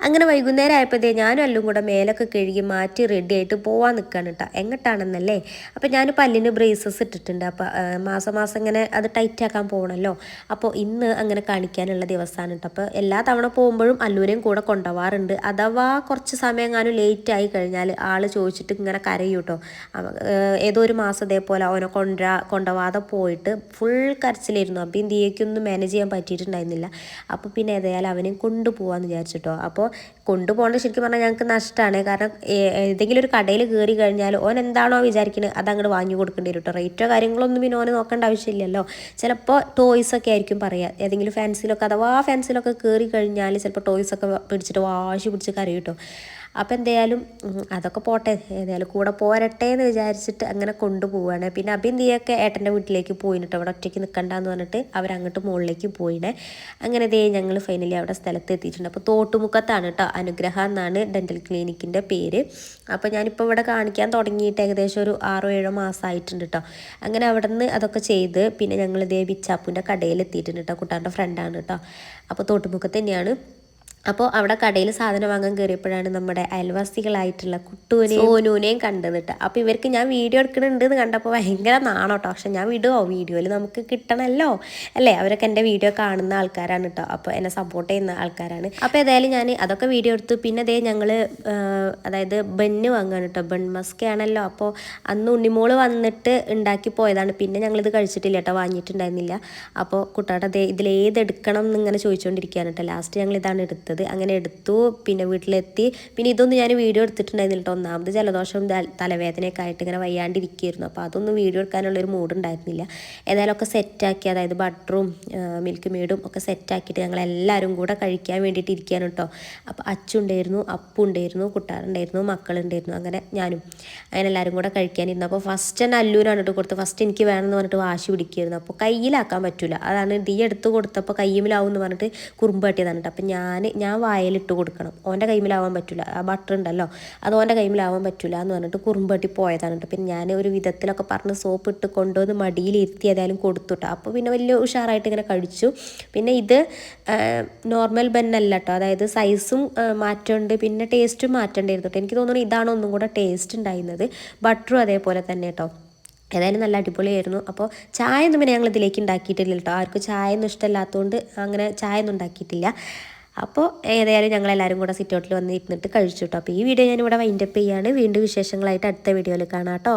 അങ്ങനെ വൈകുന്നേരം ആയപ്പോഴത്തേ ഞാനും എല്ലാം കൂടെ മേലൊക്കെ കഴുകി മാറ്റി റെഡി ആയിട്ട് പോവാൻ നിൽക്കുകയാണ് കേട്ടോ. എങ്ങോട്ടാണെന്നല്ലേ, അപ്പോൾ ഞാൻ പല്ലിന് ബ്രേസസ് ഇട്ടിട്ടുണ്ട്. അപ്പോൾ മാസം ഇങ്ങനെ അത് ടൈറ്റ് ആക്കാൻ പോകണമല്ലോ. അപ്പോൾ ഇന്ന് അങ്ങനെ കാണിക്കാനുള്ള ദിവസമാണ് കേട്ടോ. അപ്പോൾ എല്ലാ തവണ പോകുമ്പോഴും അല്ലൂരെയും കൂടെ കൊണ്ടുപോകാറുണ്ട്. അഥവാ കുറച്ച് സമയം എങ്ങാനും ലേറ്റ് ആയി കഴിഞ്ഞാൽ ആൾ ചോദിച്ചിട്ട് ഇങ്ങനെ കരയും കേട്ടോ. ഏതോ ഒരു മാസം ഇതേപോലെ അവനെ കൊണ്ടുപോകാതെ പോയിട്ട് ഫുൾ കരച്ചിലായിരുന്നു. അപ്പോൾ ഇന്ത്യക്കൊന്നും മാനേജ് ചെയ്യാൻ പറ്റിയിട്ടുണ്ടായിരുന്നില്ല. അപ്പോൾ പിന്നെ ഏതായാലും അവനെയും കൊണ്ടുപോകാമെന്ന് വിചാരിച്ചിട്ടോ. അപ്പോൾ കൊണ്ടുപോകേണ്ടത് ശരിക്കും പറഞ്ഞാൽ ഞങ്ങൾക്ക് നഷ്ടമാണ്. കാരണം ഏതെങ്കിലും ഒരു കടയിൽ കയറി കഴിഞ്ഞാൽ ഓൻ എന്താണോ വിചാരിക്കുന്നത് അത് അങ്ങോട്ട് വാങ്ങി കൊടുക്കേണ്ടി വരും കേട്ടോ. റേറ്റോ കാര്യങ്ങളൊന്നും പിന്നെ ഓന് നോക്കേണ്ട ആവശ്യമില്ലല്ലോ. ചിലപ്പോൾ ടോയ്സൊക്കെ ആയിരിക്കും പറയുക. ഏതെങ്കിലും ഫാൻസിലൊക്കെ അഥവാ ഫാൻസിലൊക്കെ കയറി കഴിഞ്ഞാൽ ചിലപ്പോൾ ടോയ്സൊക്കെ പിടിച്ചിട്ട് വാശി പിടിച്ച് കരയും കേട്ടോ. അപ്പോൾ എന്തായാലും അതൊക്കെ പോട്ടെ, ഏതായാലും കൂടെ പോരട്ടെ എന്ന് വിചാരിച്ചിട്ട് അങ്ങനെ കൊണ്ടുപോവുകയാണ്. പിന്നെ അഭിന്ദിയൊക്കെ ഏട്ടൻ്റെ വീട്ടിലേക്ക് പോയിട്ടോ. അവിടെ ഒറ്റയ്ക്ക് നിൽക്കണ്ടെന്ന് പറഞ്ഞിട്ട് അവരങ്ങോട്ട് മുകളിലേക്ക് പോയിനെ. അങ്ങനെ ഞങ്ങൾ ഫൈനലി അവിടെ സ്ഥലത്ത് എത്തിയിട്ടുണ്ട്. അപ്പോൾ തോട്ടുമുക്കത്താണ് കേട്ടോ. അനുഗ്രഹ എന്നാണ് ഡെൻ്റൽ ക്ലിനിക്കിൻ്റെ പേര്. അപ്പോൾ ഞാനിപ്പോൾ ഇവിടെ കാണിക്കാൻ തുടങ്ങിയിട്ട് ഏകദേശം ഒരു 6-7 മാസമായിട്ടുണ്ട് കേട്ടോ. അങ്ങനെ അവിടെ നിന്ന് അതൊക്കെ ചെയ്ത് പിന്നെ ഞങ്ങൾ ബിച്ചാപ്പൂൻ്റെ കടയിൽ എത്തിയിട്ടുണ്ട് കേട്ടോ. കുട്ടാൻ്റെ ഫ്രണ്ടാണ് കേട്ടോ. അപ്പോൾ തോട്ടുമുക്കത്ത് തന്നെയാണ്. അപ്പോൾ അവിടെ കടയിൽ സാധനം വാങ്ങാൻ കയറിയപ്പോഴാണ് നമ്മുടെ അയൽവാസികളായിട്ടുള്ള കുട്ടുവിനെയും സോനുവിനെയും കണ്ടത് കേട്ടോ. അപ്പോൾ ഇവർക്ക് ഞാൻ വീഡിയോ എടുക്കുന്നുണ്ട് എന്ന് കണ്ടപ്പോൾ ഭയങ്കര നാണോട്ടോ. പക്ഷെ ഞാൻ വീഡിയോയിൽ നമുക്ക് കിട്ടണമല്ലോ അല്ലേ. അവരൊക്കെ എൻ്റെ വീഡിയോ കാണുന്ന ആൾക്കാരാണ് കേട്ടോ. അപ്പോൾ എന്നെ സപ്പോർട്ട് ചെയ്യുന്ന ആൾക്കാരാണ്. അപ്പോൾ ഏതായാലും ഞാൻ അതൊക്കെ വീഡിയോ എടുത്തു. പിന്നെ ഞങ്ങൾ അതായത് ബണ്ണ് വാങ്ങുകയാണ് കേട്ടോ. ബൺ മസ്ക ആണല്ലോ. അപ്പോൾ അന്ന് ഉണ്ണിമോള് വന്നിട്ട് ഉണ്ടാക്കി പോയതാണ്. പിന്നെ ഞങ്ങളിത് കഴിച്ചിട്ടില്ല കേട്ടോ, വാങ്ങിയിട്ടുണ്ടായിരുന്നില്ല. അപ്പോൾ കുട്ടാടെ ഇതിലേതെടുക്കണം എന്നിങ്ങനെ ചോദിച്ചുകൊണ്ടിരിക്കുകയാണ് കേട്ടോ. ലാസ്റ്റ് ഞങ്ങൾ ഇതാണ് എടുത്തത്. അങ്ങനെ എടുത്തു. പിന്നെ വീട്ടിലെത്തി. പിന്നെ ഇതൊന്നും ഞാൻ വീഡിയോ എടുത്തിട്ടുണ്ടായിരുന്നില്ല കേട്ടോ. ഒന്നാമത് ജലദോഷം തലവേദനയൊക്കെ ആയിട്ട് ഇങ്ങനെ വയ്യാണ്ടിരിക്കുകയായിരുന്നു. അപ്പോൾ അതൊന്നും വീഡിയോ എടുക്കാനുള്ളൊരു മൂഡ് ഉണ്ടായിരുന്നില്ല. ഏതായാലും ഒക്കെ സെറ്റാക്കി, അതായത് ബട്ടറും മിൽക്ക് മെയ്ഡും ഒക്കെ സെറ്റാക്കിയിട്ട് ഞങ്ങളെല്ലാവരും കൂടെ കഴിക്കാൻ വേണ്ടിയിട്ട് ഇരിക്കുകയാണ് കേട്ടോ. അപ്പോൾ അച്ചുണ്ടായിരുന്നു, അപ്പുണ്ടായിരുന്നു, കുട്ടാറുണ്ടായിരുന്നു, മക്കളുണ്ടായിരുന്നു. അങ്ങനെ ഞാനും അങ്ങനെ എല്ലാവരും കൂടെ കഴിക്കാനിരുന്നു. അപ്പോൾ ഫസ്റ്റ് തന്നെ അല്ലൂരാണ് കേട്ടോ കൊടുത്തത്. ഫസ്റ്റ് എനിക്ക് വേണമെന്ന് പറഞ്ഞിട്ട് വാശി പിടിക്കുമായിരുന്നു. അപ്പോൾ കയ്യിലാക്കാൻ പറ്റില്ല. അതാണ് എടുത്ത് കൊടുത്തപ്പോൾ കയ്യുമിലാവും എന്ന് പറഞ്ഞിട്ട് കുറുമ്പ് കാട്ടിയതാണ് കേട്ടോ. അപ്പോൾ ഞാൻ വായലിട്ട് കൊടുക്കണം, ഓൻ്റെ കൈമിലാവാൻ പറ്റില്ല. ആ ബട്ടർ ഉണ്ടല്ലോ അത് ഓൻ്റെ കൈമിലാവാൻ പറ്റില്ല എന്ന് പറഞ്ഞിട്ട് കുറുമ്പട്ടി പോയതാണ് കേട്ടോ. പിന്നെ ഞാൻ ഒരു വിധത്തിലൊക്കെ പറഞ്ഞ് സോപ്പ് ഇട്ട് കൊണ്ടുവന്ന് മടിയിലിരുത്തി ഏതായാലും കൊടുത്തുട്ടോ. അപ്പോൾ പിന്നെ വലിയ ഉഷാറായിട്ട് ഇങ്ങനെ കഴിച്ചു. പിന്നെ ഇത് നോർമൽ ബന്നല്ല കേട്ടോ. അതായത് സൈസും മാറ്റമുണ്ട്, പിന്നെ ടേസ്റ്റും മാറ്റേണ്ടിയിരുന്നു കേട്ടോ. എനിക്ക് തോന്നുന്നു ഇതാണ് ഒന്നും കൂടെ ടേസ്റ്റ് ഉണ്ടായിരുന്നത്. ബട്ടറും അതേപോലെ തന്നെ കേട്ടോ. ഏതായാലും നല്ല അടിപൊളിയായിരുന്നു. അപ്പോൾ ചായ ഒന്നും പിന്നെ ഞങ്ങൾ ഇതിലേക്ക് ഉണ്ടാക്കിയിട്ടില്ല കേട്ടോ. ആർക്കും ചായ ഒന്നും ഇഷ്ടമല്ലാത്തതുകൊണ്ട് അങ്ങനെ ചായ ഒന്നും ഉണ്ടാക്കിയിട്ടില്ല. അപ്പോൾ ഏതായാലും ഞങ്ങളെല്ലാവരും കൂടെ സിറ്റൗട്ടിൽ വന്ന് ഇരുന്നിട്ട് കഴിച്ചു കേട്ടോ. അപ്പോൾ ഈ വീഡിയോ ഞാനിവിടെ വൈൻഡപ്പ് ചെയ്യാണ്. വീണ്ടും വിശേഷങ്ങളായിട്ട് അടുത്ത വീഡിയോയിൽ കാണാം കേട്ടോ.